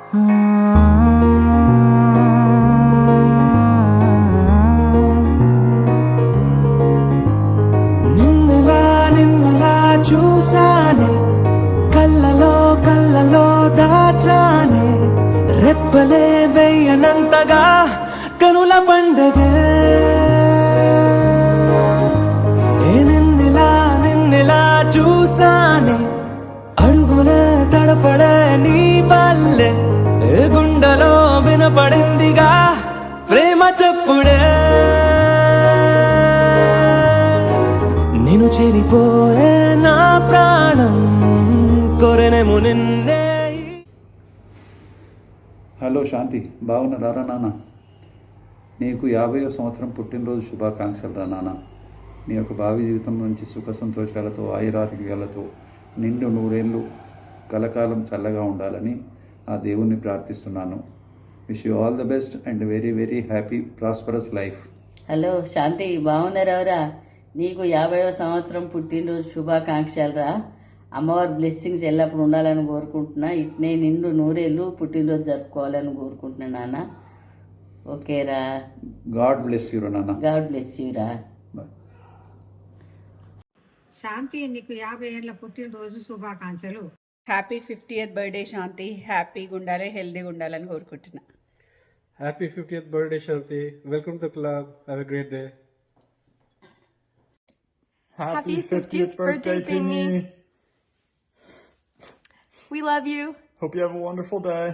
నిన్నలా నిన్నలా చూసానే, కళ్ళలో కళ్ళలో దాచానే, రెప్పలే వెయ్యనంతగా కనుల పండగే. నిన్నలా నిన్నలా చూసానే, అడుగులే తడపడే నీ వల్లే, గుండెలో వినపడిందిగా ప్రేమ చెప్పుడే. నేను చెరిపోయే నా ప్రాణం కొరెనేమో నిన్నే. హలో శాంతి, బాగున్నారా నాన్న? నీకు 50వ సంవత్సరం పుట్టినరోజు శుభాకాంక్షలు రా నాన్న. నీ యొక్క భావి జీవితం నుంచి సుఖ సంతోషాలతో ఆయురారోగ్యాలతో నిండు నూరేళ్ళు కలకాలం చల్లగా ఉండాలని ఆ దేవుణ్ణి ప్రార్థిస్తున్నాను. Wish you all the best and very very happy prosperous life. Hello Shanti, బాగున్నారావురా? నీకు 50వ సంవత్సరం పుట్టినరోజు శుభాకాంక్షలు రా. అమ్మవారి బ్లెస్సింగ్స్ ఎల్లప్పుడు ఉండాలని కోరుకుంటున్నా. ఇట్నే నిండు నూరేళ్ళు పుట్టినరోజు జరుపుకోవాలని కోరుకుంటున్నా నాన్న. ఓకేరా? గాడ్ బ్లెస్ యూ రా నాన్న. గాడ్ బ్లెస్ యూ రా. శాంతి, నీకు 50 ఏళ్ళ పుట్టినరోజు శుభాకాంక్షలు. హ్యాపీ 50th బర్త్డే శాంతి. హ్యాపీగా ఉండాలి, హెల్దీగా ఉండాలని కోరుకుంటున్నా. Happy 50th birthday, Shanti. Welcome to the club. Have a great day. Happy 50th birthday, Pinny. We love you. Hope you have a wonderful day.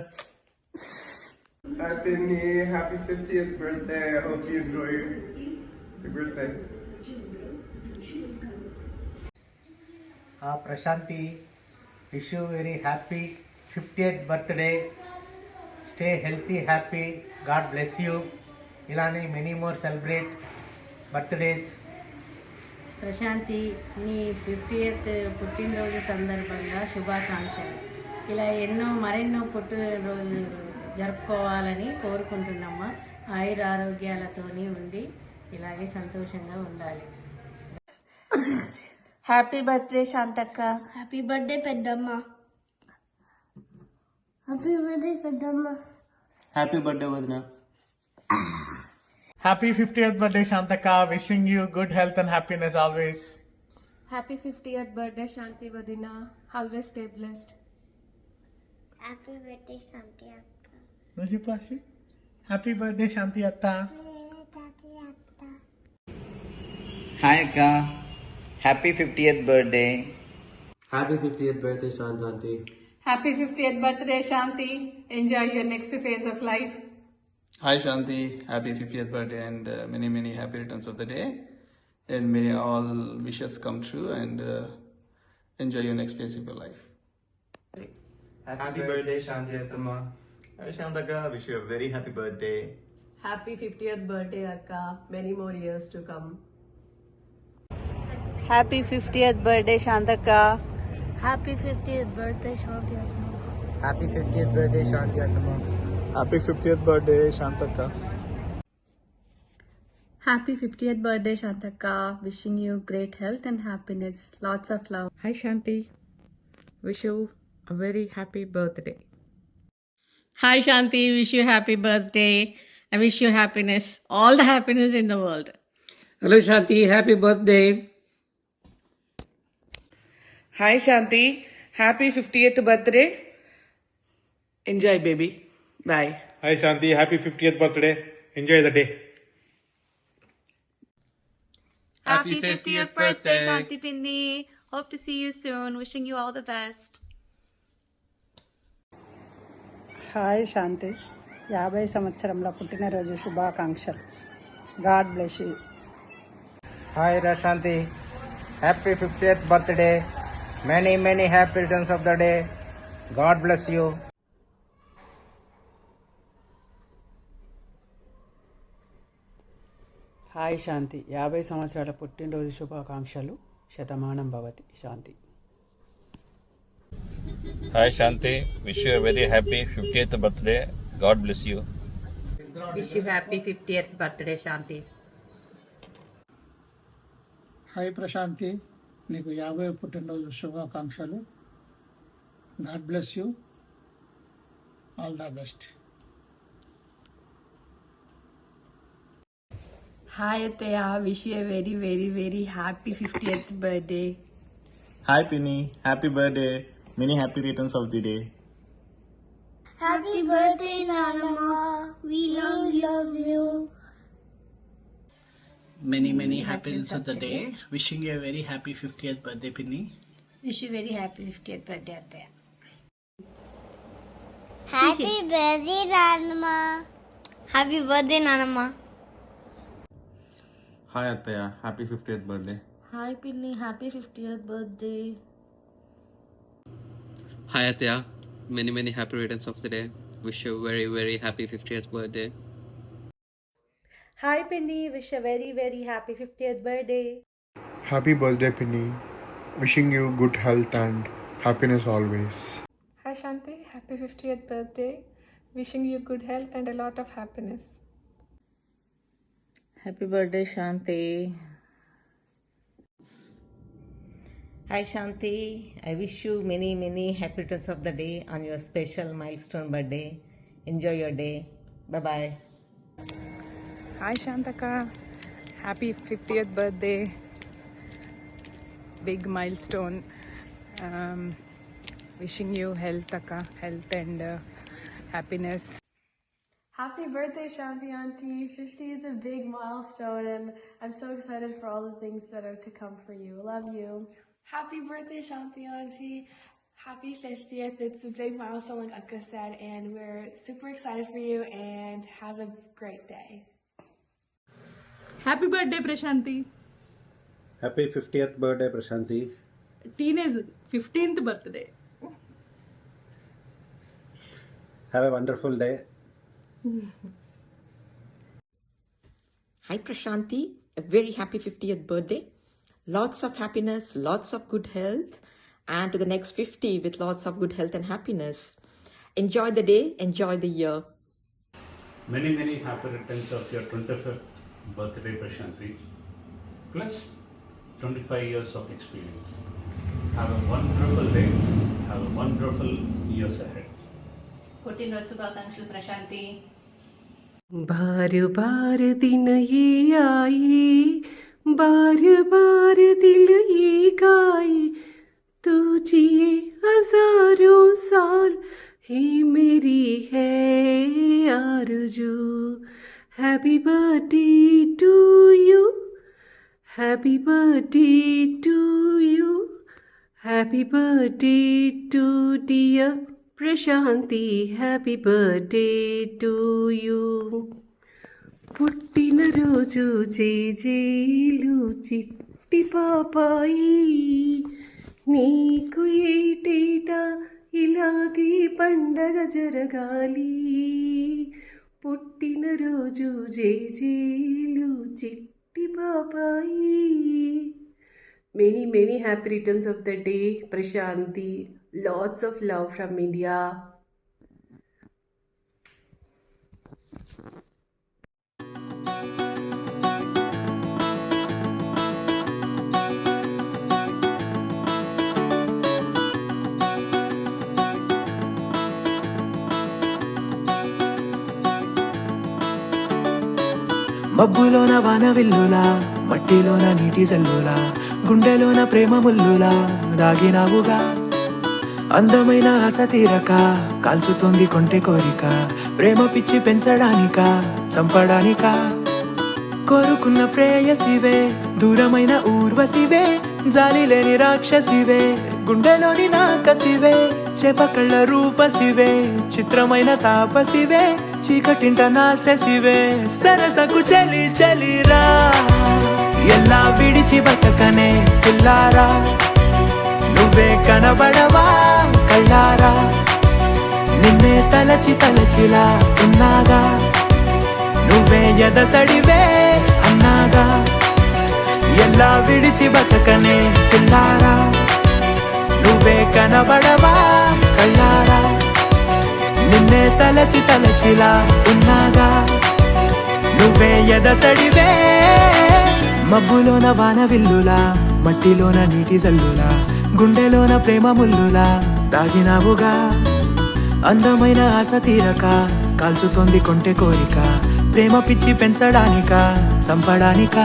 Hi, Pinny. Happy 50th birthday. I hope you enjoy your birthday. Prashanti, wish you very happy 50th birthday. Stay healthy, happy. God bless you. Ilani many more celebrate birthdays. Prashanti, నీ 50th పుట్టినరోజు సందర్భంగా శుభాకాంక్షలు. ఇలా మరెన్నో పుట్టినరోజులు జరుపుకోవాలని కోరుకుంటున్నామా. ఆయుర ఆరోగ్యాలతోని ఉండి ఇలాగే సంతోషంగా ఉండాలి. హ్యాపీ బర్త్డే శాంతక్క. హ్యాపీ బర్త్డే పెద్దమ్మ. హ్యాపీ బర్త్డే పెద్దమ్మ. హ్యాపీ బర్త్డే వదిన. Happy 50th birthday Shantaka. Wishing you good health and happiness always. Happy 50th birthday Shanti Vadina. Always stay blessed. Happy birthday Shanti Akka. Nuji Pashi. Happy birthday Shanti Atta. Hi అక్క. Happy 50th birthday. Happy 50th birthday, Shanti. Happy 50th birthday Shanti. Enjoy your next phase of life. Hi Shanti, happy 50th birthday and many happy returns of the day, and may all wishes come true and enjoy your next phase of your life. Happy birthday, Shanti Atama. Hi Shantaka, wish you a very happy birthday. Happy 50th birthday Akka. Many more years to come. Happy 50th birthday శాంతక్క. Happy 50th birthday Shanti Atma. Happy 50th birthday Shanti Atma. Happy 50th birthday, Shantaka. Happy 50th birthday Shantakka. Wishing you great health and happiness. Lots of love. Hi Shanti, wish you a very happy birthday. Hi Shanti, wish you happy birthday. I wish you happiness, all the happiness in the world. Hello Shanti, happy birthday. Hi Shanti, happy 50th birthday. Enjoy baby. Bye. Hi Shanti, happy 50th birthday. Enjoy the day. Happy 50th birthday Shanti Pinni. Hope to see you soon. Wishing you all the best. Hi Shanti, 50 సంవత్సరంలో పుట్టినరోజు శుభాకాంక్షలు. God bless you. Hi Shanti, happy 50th birthday. Many happy returns of the day. God bless you. Hi Shanti, 50 సంవత్సరాల పుట్టినరోజు శుభాకాంక్షలు. శతమానం భవతి Shanti. Hi Shanti, wish you very happy 50th birthday. God bless you. Wish you happy 50th birthday Shanti. Hi Prashanti, నీకు 50 పుట్టినరోజు శుభాకాంక్షలు. God bless you. All the best. Hi అత్తయ్య, wish you very very very happy 50th birthday. Hi Pinny, happy birthday. Many happy returns of the day. Happy birthday, Nanama. We love you. Many happy returns of the day. Wishing you a very happy 50th birthday, Pinny. Wish you very happy 50th birthday అత్తయ్య. Happy birthday, Nanama. Happy birthday, Nanama. Hi Attaya, happy 50th birthday. Hi పిన్ని, happy 50th birthday. Hi Atya, many happy returns of the day. Wish you very happy 50th birthday. Hi Pinny, wish a very happy 50th birthday. Happy birthday, Pinny. Wishing you good health and happiness always. Hi Shanti, happy 50th birthday. Wishing you good health and a lot of happiness. Happy birthday Shanti. Hi Shanti, I wish you many happy returns of the day on your special milestone birthday. Enjoy your day. Bye bye. Hi Shantaka, happy 50th birthday. Big milestone. Wishing you health Akka, health and happiness. Happy birthday, Shanti Auntie. 50 is a big milestone, and I'm so excited for all the things that are to come for you. Love you. Happy birthday, Shanti Auntie. Happy 50th. It's a big milestone, like Akka said, and we're super excited for you, and have a great day. Happy birthday, Prashanti. Happy 50th birthday, Prashanti. Teenage 15th birthday. Have a wonderful day. Hi Prashanti, a very happy 50th birthday. Lots of happiness, lots of good health, and to the next 50 with lots of good health and happiness. Enjoy the day, enjoy the year. Many happy returns of your 25th birthday, Prashanti, plus 25 years of experience. Have a wonderful day, have a wonderful years ahead. పుట్టినరోజు శుభాకాంక్షలు ప్రశాంతి. बार दिन ये आए, बार दिल ये गाए, तू जिए हजारों साल, हे मेरी है आरज़ू. Happy birthday to you, happy birthday to you, happy birthday to dear Prashanti, happy birthday to you. పుట్టిన రోజు జేజేలు చిట్టి పాపాయి, నీకు ఏటేటా ఇలాగే పండగ జరగాలి. పుట్టిన రోజు జేజేలు చిట్టి పాపాయి. Many happy returns of the day, Prashanti. Lots of love from India. మబ్బులోన వాన విల్లులా, మట్టిలోన నీటి జల్లులా, గుండెలోన ప్రేమ ముల్లులా దాగినావుగా. అందమైన ఆశ తీరక కాల్చుతోంది కొంటె కోరిక, ప్రేమ పిచ్చి పెంచడానిక చంపడానిక. కోరుకున్న ప్రేయసివే, దూరమైన ఊర్వశివే, జాలి లేని రాక్షసివే, గుండెలోని నాకసివే, చేపకళ్ళ రూపసివే, చిత్రమైన తాపసివే, చీకటింట నాశసివే. సరసకు చలి చలిరా, ఎలా విడిచి బతకనే పిల్లారా, నువ్వే కనబడవా కళ్ళారా, నిన్నే తలచిలా ఉన్నాగా, నువ్వే ఎదసడివే అన్నాగా. ఎలా విడిచి బతకనే పిల్లారా, నువ్వే కనబడవా కళ్ళారా, నిన్నే తలచిలా ఉన్నాగా, నువ్వే ఎదసడివే. మబ్బులోన వాన విల్లులా, మట్టిలోన నీటి జల్లులా, గుండెలోన ప్రేమ ముల్లులా దాగినావుగా. అందమైన ఆశ తీరక కాల్చుతోంది కొంటె కోరిక, ప్రేమ పిచ్చి పెంచడానిక చంపడానిక.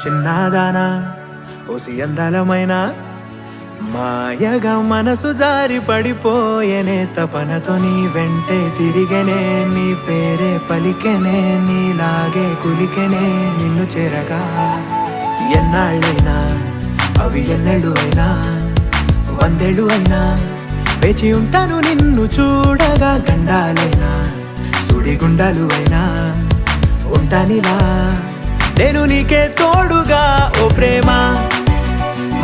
చిన్నదానా ఓసి అందలమైన మాయగా మనసు జారి పడిపోయేనే, తపనతో నీ వెంటే తిరిగేనే, నీ పేరే పలికెనే, నీలాగే కులికెనే నిన్ను చేరగా. ఎన్నాళ్ళైనా అవి ఎన్నెళ్ళు అయినా 100 ఏళ్ళు అయినా వేచి ఉంటాను నిన్ను చూడగా. గండాలైనా సుడిగుండాలు అయినా ఉంటానిలా నేను నీకే తోడుగా. ఓ ప్రేమ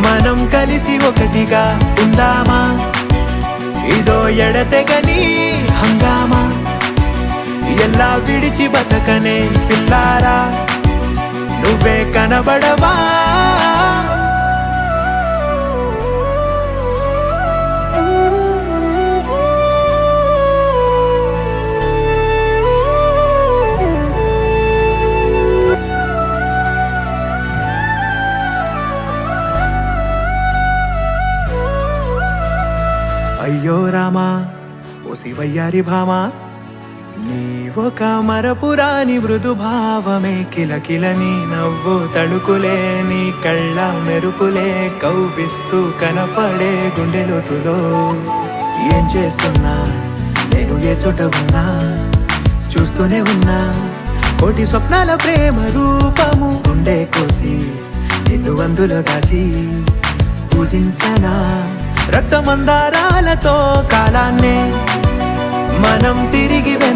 మనం కలిసి ఒకటిగా ఉందామా, ఇదో ఎడతెగని హంగామా. ఎలా విడిచి బతకనే పిల్లారా, నువ్వే కనబడవా. అయ్యో రామా ఓ శివయ్యారి భామా, నీవొక మరపురాని మృదు భావమే, కిలకిల నీ నవ్వు తడుకులే, నీ కళ్ళ మెరుపులే కవ్విస్తూ కనపడే గుండె లోతులో. ఏం చేస్తున్నా నేను ఏ చోట ఉన్నా చూస్తూనే ఉన్నా, కోటి స్వప్నాల ప్రేమ రూపము. గుండె కోసి నిన్ను అందులో దాచి పూజించనా, రక్తమందారాలతో కాలాన్నే మనం తిరిగి వెనక్కి